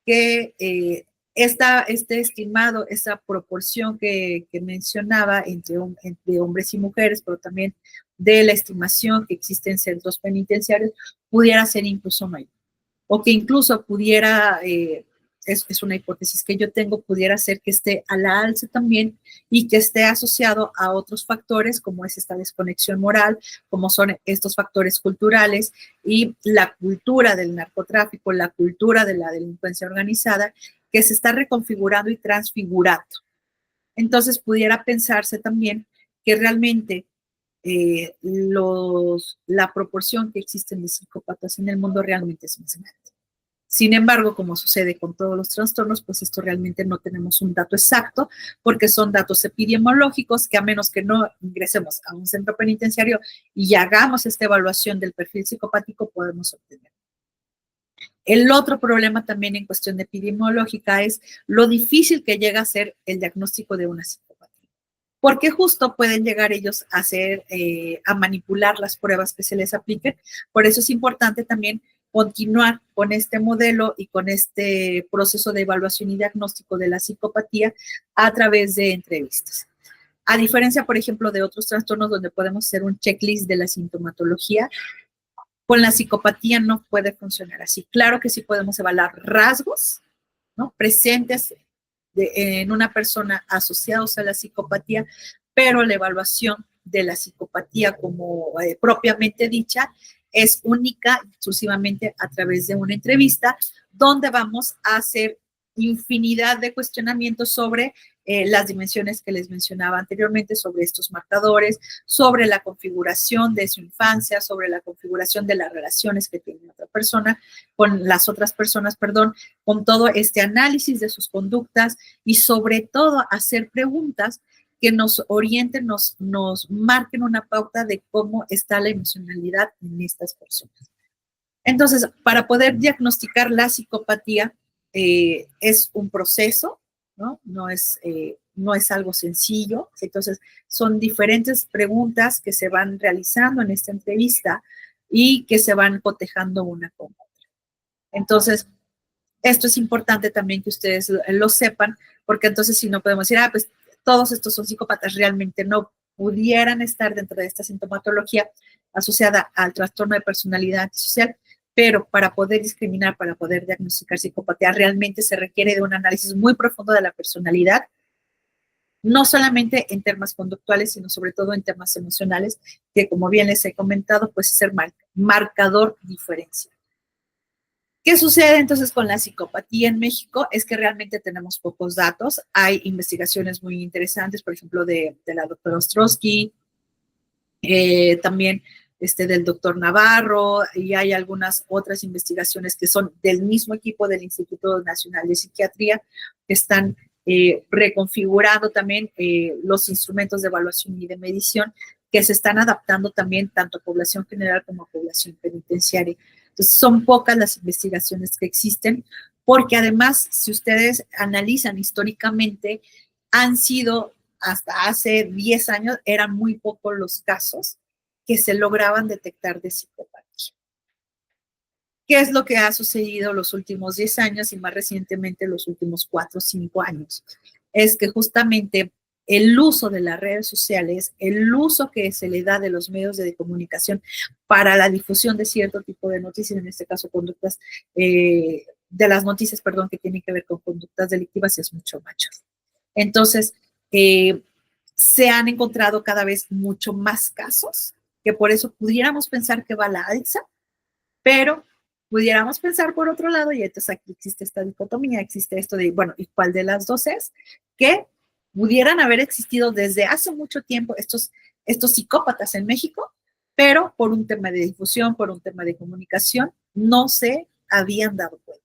que este estimado, esa proporción que mencionaba entre hombres y mujeres, pero también de la estimación que existe en centros penitenciarios, pudiera ser incluso mayor. O que incluso pudiera, es una hipótesis que yo tengo, pudiera ser que esté a la alza también y que esté asociado a otros factores como es esta desconexión moral, como son estos factores culturales y la cultura del narcotráfico, la cultura de la delincuencia organizada, que se está reconfigurando y transfigurando. Entonces pudiera pensarse también que realmente la proporción que existen de psicópatas en el mundo realmente es más grande. Sin embargo, como sucede con todos los trastornos, pues esto realmente no tenemos un dato exacto, porque son datos epidemiológicos que a menos que no ingresemos a un centro penitenciario y hagamos esta evaluación del perfil psicopático, podemos obtener. El otro problema también en cuestión de epidemiológica es lo difícil que llega a ser el diagnóstico de una psicopatía, porque justo pueden llegar ellos a a manipular las pruebas que se les apliquen. Por eso es importante también continuar con este modelo y con este proceso de evaluación y diagnóstico de la psicopatía a través de entrevistas. A diferencia, por ejemplo, de otros trastornos donde podemos hacer un checklist de la sintomatología, con la psicopatía no puede funcionar así. Claro que sí podemos evaluar rasgos, ¿no?, presentes en una persona asociados a la psicopatía, pero la evaluación de la psicopatía como propiamente dicha es única exclusivamente a través de una entrevista donde vamos a hacer infinidad de cuestionamientos sobre las dimensiones que les mencionaba anteriormente, sobre estos marcadores, sobre la configuración de su infancia, sobre la configuración de las relaciones que tiene otra persona con las otras personas, con todo este análisis de sus conductas y sobre todo hacer preguntas que nos orienten, nos marquen una pauta de cómo está la emocionalidad en estas personas. Entonces, para poder diagnosticar la psicopatía es un proceso, ¿no? No es algo sencillo. Entonces, son diferentes preguntas que se van realizando en esta entrevista y que se van cotejando una con otra. Entonces, esto es importante también que ustedes lo sepan, porque entonces si no podemos decir, pues todos estos son psicópatas, realmente no pudieran estar dentro de esta sintomatología asociada al trastorno de personalidad antisocial, pero para poder discriminar, para poder diagnosticar psicopatía, realmente se requiere de un análisis muy profundo de la personalidad, no solamente en temas conductuales, sino sobre todo en temas emocionales, que como bien les he comentado, pues es el marcador diferencial. ¿Qué sucede entonces con la psicopatía en México? Es que realmente tenemos pocos datos. Hay investigaciones muy interesantes, por ejemplo, de la doctora Ostrowski, también del doctor Navarro, y hay algunas otras investigaciones que son del mismo equipo del Instituto Nacional de Psiquiatría, que están reconfigurando también los instrumentos de evaluación y de medición que se están adaptando también tanto a población general como a población penitenciaria. Entonces, son pocas las investigaciones que existen, porque además, si ustedes analizan históricamente, han sido hasta hace 10 años, eran muy pocos los casos que se lograban detectar de psicopatía. ¿Qué es lo que ha sucedido los últimos 10 años y más recientemente los últimos 4 o 5 años? Es que justamente el uso de las redes sociales, el uso que se le da de los medios de comunicación para la difusión de cierto tipo de noticias, en este caso conductas, de las noticias, perdón, que tienen que ver con conductas delictivas, es mucho mayor. Entonces, se han encontrado cada vez mucho más casos, que por eso pudiéramos pensar que va a la alza, pero pudiéramos pensar por otro lado, y entonces aquí existe esta dicotomía, existe esto de, bueno, ¿y cuál de las dos es? Que pudieran haber existido desde hace mucho tiempo estos psicópatas en México, pero por un tema de difusión, por un tema de comunicación, no se habían dado cuenta.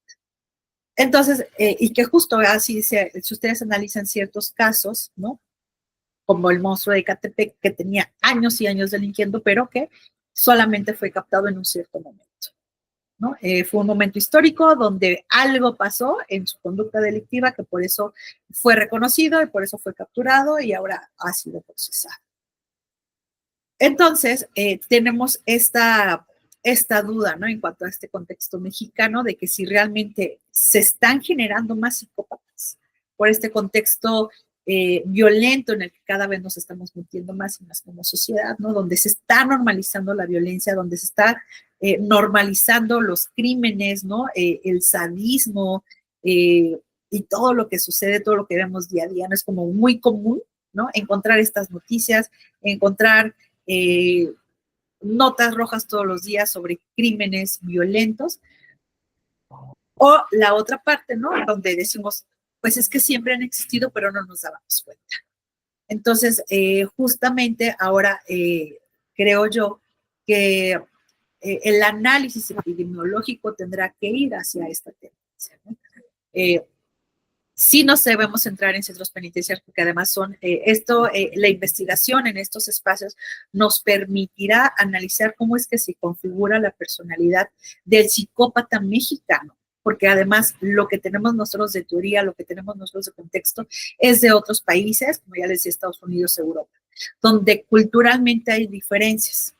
Entonces, y que justo así, si ustedes analizan ciertos casos, ¿no? Como el monstruo de Ecatepec, que tenía años y años delinquiendo, pero que solamente fue captado en un cierto momento, ¿no? Fue un momento histórico donde algo pasó en su conducta delictiva que por eso fue reconocido y por eso fue capturado y ahora ha sido procesado. Entonces, tenemos esta duda, ¿no? En cuanto a este contexto mexicano, de que si realmente se están generando más psicópatas por este contexto violento en el que cada vez nos estamos metiendo más y más como sociedad, ¿no? Donde se está normalizando la violencia, donde se está normalizando los crímenes, ¿no? El sadismo y todo lo que sucede, todo lo que vemos día a día, ¿no? Es como muy común, ¿no? Encontrar estas noticias, encontrar notas rojas todos los días sobre crímenes violentos. O la otra parte, ¿no? Donde decimos, pues es que siempre han existido, pero no nos dábamos cuenta. Entonces, justamente ahora creo yo que el análisis epidemiológico tendrá que ir hacia esta tendencia, ¿no? Sí nos debemos centrar en centros penitenciarios porque además son la investigación en estos espacios nos permitirá analizar cómo es que se configura la personalidad del psicópata mexicano, porque además lo que tenemos nosotros de teoría, lo que tenemos nosotros de contexto es de otros países, como ya les decía, Estados Unidos, Europa, donde culturalmente hay diferencias.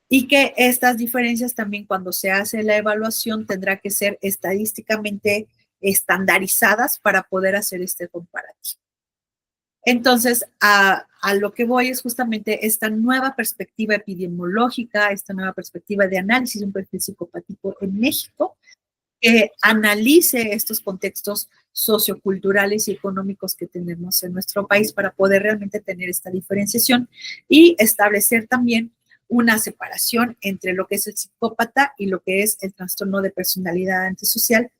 Y que estas diferencias también cuando se hace la evaluación tendrá que ser estadísticamente estandarizadas para poder hacer este comparativo. Entonces, a lo que voy es justamente esta nueva perspectiva epidemiológica, esta nueva perspectiva de análisis de un perfil psicopático en México, que analice estos contextos socioculturales y económicos que tenemos en nuestro país para poder realmente tener esta diferenciación y establecer también una separación entre lo que es el psicópata y lo que es el trastorno de personalidad antisocial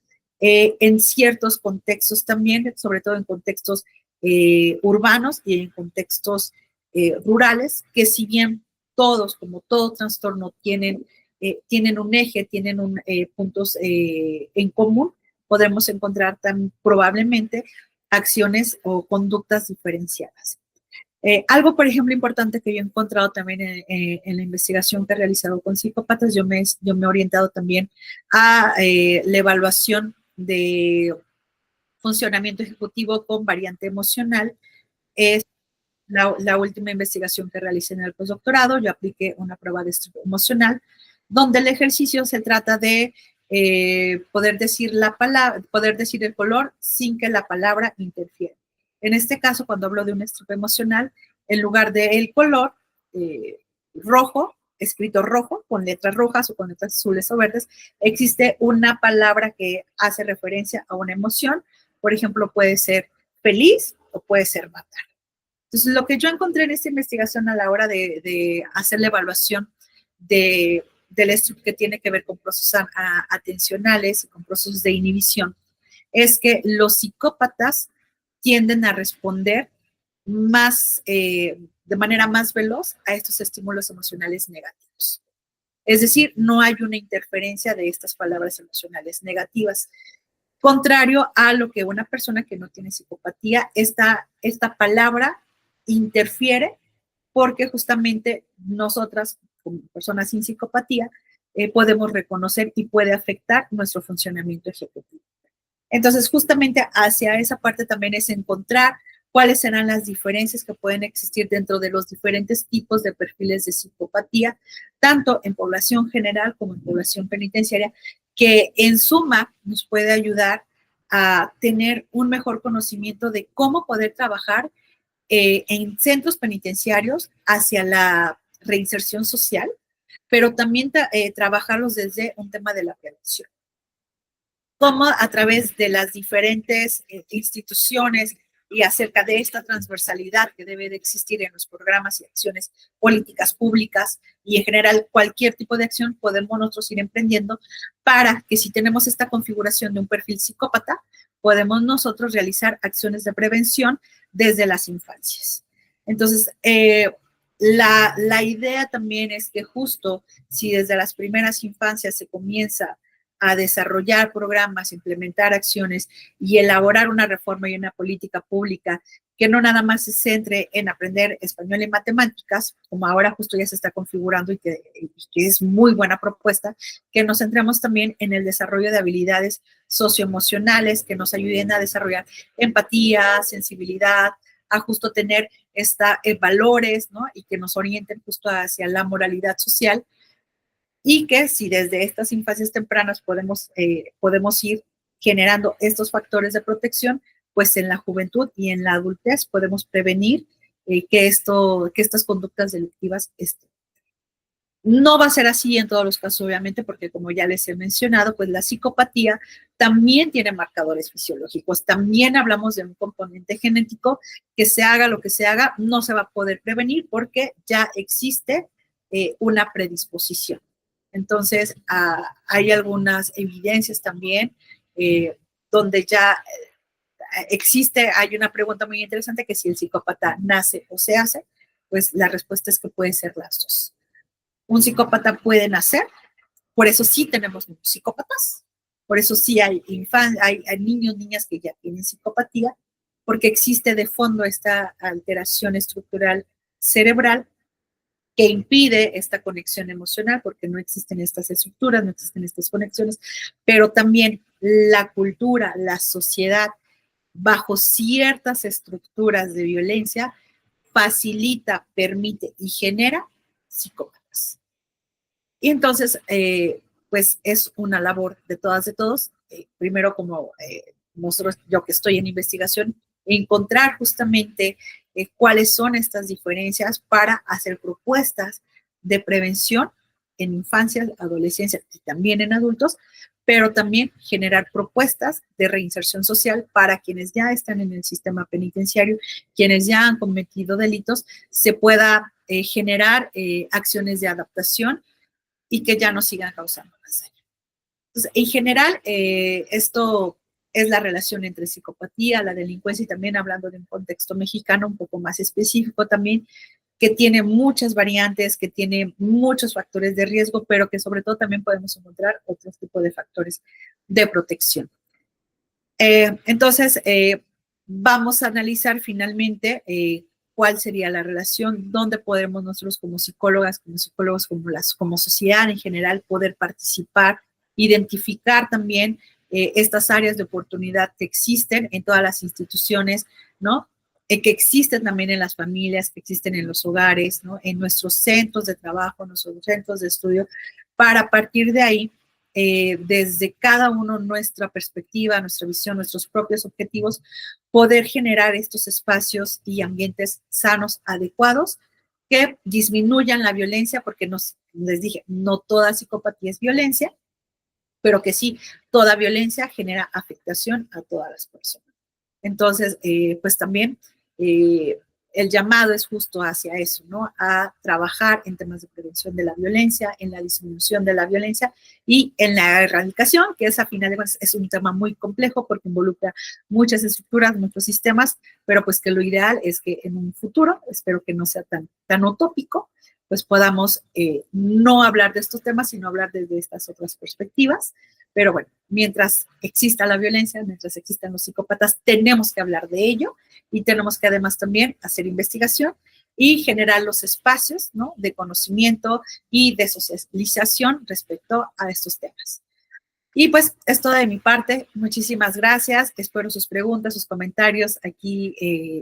en ciertos contextos también, sobre todo en contextos urbanos y en contextos rurales, que si bien todos, como todo trastorno, tienen un eje, tienen puntos en común, podremos encontrar tan probablemente acciones o conductas diferenciadas. Algo, por ejemplo, importante que yo he encontrado también en la investigación que he realizado con psicópatas, yo me he orientado también a la evaluación de funcionamiento ejecutivo con variante emocional. Es la última investigación que realicé en el postdoctorado. Yo apliqué una prueba de estudio emocional, donde el ejercicio se trata de poder decir la palabra, poder decir el color sin que la palabra interfiera. En este caso, cuando hablo de un estrupo emocional, en lugar del color rojo, escrito rojo, con letras rojas o con letras azules o verdes, existe una palabra que hace referencia a una emoción. Por ejemplo, puede ser feliz o puede ser matar. Entonces, lo que yo encontré en esta investigación a la hora de hacer la evaluación del estructo que tiene que ver con procesos atencionales y con procesos de inhibición, es que los psicópatas tienden a responder más, de manera más veloz a estos estímulos emocionales negativos. Es decir, no hay una interferencia de estas palabras emocionales negativas. Contrario a lo que una persona que no tiene psicopatía, esta palabra interfiere porque justamente nosotras, como personas sin psicopatía, podemos reconocer y puede afectar nuestro funcionamiento ejecutivo. Entonces, justamente hacia esa parte también es encontrar cuáles serán las diferencias que pueden existir dentro de los diferentes tipos de perfiles de psicopatía, tanto en población general como en población penitenciaria, que en suma nos puede ayudar a tener un mejor conocimiento de cómo poder trabajar en centros penitenciarios hacia la reinserción social, pero también trabajarlos desde un tema de la prevención. Cómo a través de las diferentes instituciones y acerca de esta transversalidad que debe de existir en los programas y acciones políticas públicas y en general cualquier tipo de acción podemos nosotros ir emprendiendo para que si tenemos esta configuración de un perfil psicópata, podemos nosotros realizar acciones de prevención desde las infancias. Entonces, la idea también es que justo si desde las primeras infancias se comienza a desarrollar programas, implementar acciones y elaborar una reforma y una política pública que no nada más se centre en aprender español y matemáticas, como ahora justo ya se está configurando y que es muy buena propuesta, que nos centremos también en el desarrollo de habilidades socioemocionales que nos ayuden a desarrollar empatía, sensibilidad, a justo tener valores, ¿no? Y que nos orienten justo hacia la moralidad social, y que si desde estas infancias tempranas podemos ir generando estos factores de protección, pues en la juventud y en la adultez podemos prevenir que estas conductas delictivas estén. No va a ser así en todos los casos, obviamente, porque como ya les he mencionado, pues la psicopatía también tiene marcadores fisiológicos. También hablamos de un componente genético que se haga lo que se haga, no se va a poder prevenir porque ya existe una predisposición. Entonces, hay algunas evidencias también donde ya hay una pregunta muy interesante que si el psicópata nace o se hace, pues la respuesta es que pueden ser las dos. Un psicópata puede nacer, por eso sí tenemos psicópatas, por eso sí hay niños, niñas que ya tienen psicopatía, porque existe de fondo esta alteración estructural cerebral que impide esta conexión emocional, porque no existen estas estructuras, no existen estas conexiones, pero también la cultura, la sociedad, bajo ciertas estructuras de violencia, facilita, permite y genera psicópatas. Y entonces, pues es una labor de todas, de todos. Primero, como nosotros, yo que estoy en investigación, encontrar justamente cuáles son estas diferencias para hacer propuestas de prevención en infancia, adolescencia y también en adultos, pero también generar propuestas de reinserción social para quienes ya están en el sistema penitenciario, quienes ya han cometido delitos, se pueda generar acciones de adaptación y que ya no sigan causando más daño. Entonces, en general, esto es la relación entre psicopatía, la delincuencia y también hablando de un contexto mexicano un poco más específico también, que tiene muchas variantes, que tiene muchos factores de riesgo, pero que sobre todo también podemos encontrar otros tipos de factores de protección. Entonces, vamos a analizar finalmente cuál sería la relación, dónde podremos nosotros como psicólogas, como psicólogos, como sociedad en general, poder participar, identificar también estas áreas de oportunidad que existen en todas las instituciones, ¿no? Que existen también en las familias, que existen en los hogares, ¿no? En nuestros centros de trabajo, en nuestros centros de estudio, para a partir de ahí, desde cada uno nuestra perspectiva, nuestra visión, nuestros propios objetivos, poder generar estos espacios y ambientes sanos, adecuados, que disminuyan la violencia, porque les dije, no toda psicopatía es violencia, pero que sí, toda violencia genera afectación a todas las personas. Entonces, pues también el llamado es justo hacia eso, ¿no? A trabajar en temas de prevención de la violencia, en la disminución de la violencia y en la erradicación, que es a final de cuentas es un tema muy complejo porque involucra muchas estructuras, muchos sistemas, pero pues que lo ideal es que en un futuro, espero que no sea tan utópico, pues podamos no hablar de estos temas, sino hablar desde estas otras perspectivas. Pero bueno, mientras exista la violencia, mientras existan los psicópatas, tenemos que hablar de ello y tenemos que además también hacer investigación y generar los espacios, ¿no?, de conocimiento y de socialización respecto a estos temas. Y pues es todo de mi parte. Muchísimas gracias. Espero sus preguntas, sus comentarios aquí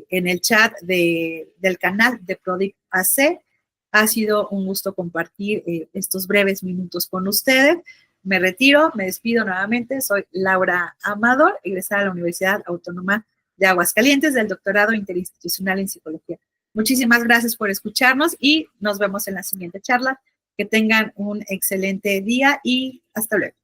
en el chat del canal de Prodic AC. Ha sido un gusto compartir estos breves minutos con ustedes. Me retiro, me despido nuevamente. Soy Laura Amador, egresada de la Universidad Autónoma de Aguascalientes del doctorado interinstitucional en psicología. Muchísimas gracias por escucharnos y nos vemos en la siguiente charla. Que tengan un excelente día y hasta luego.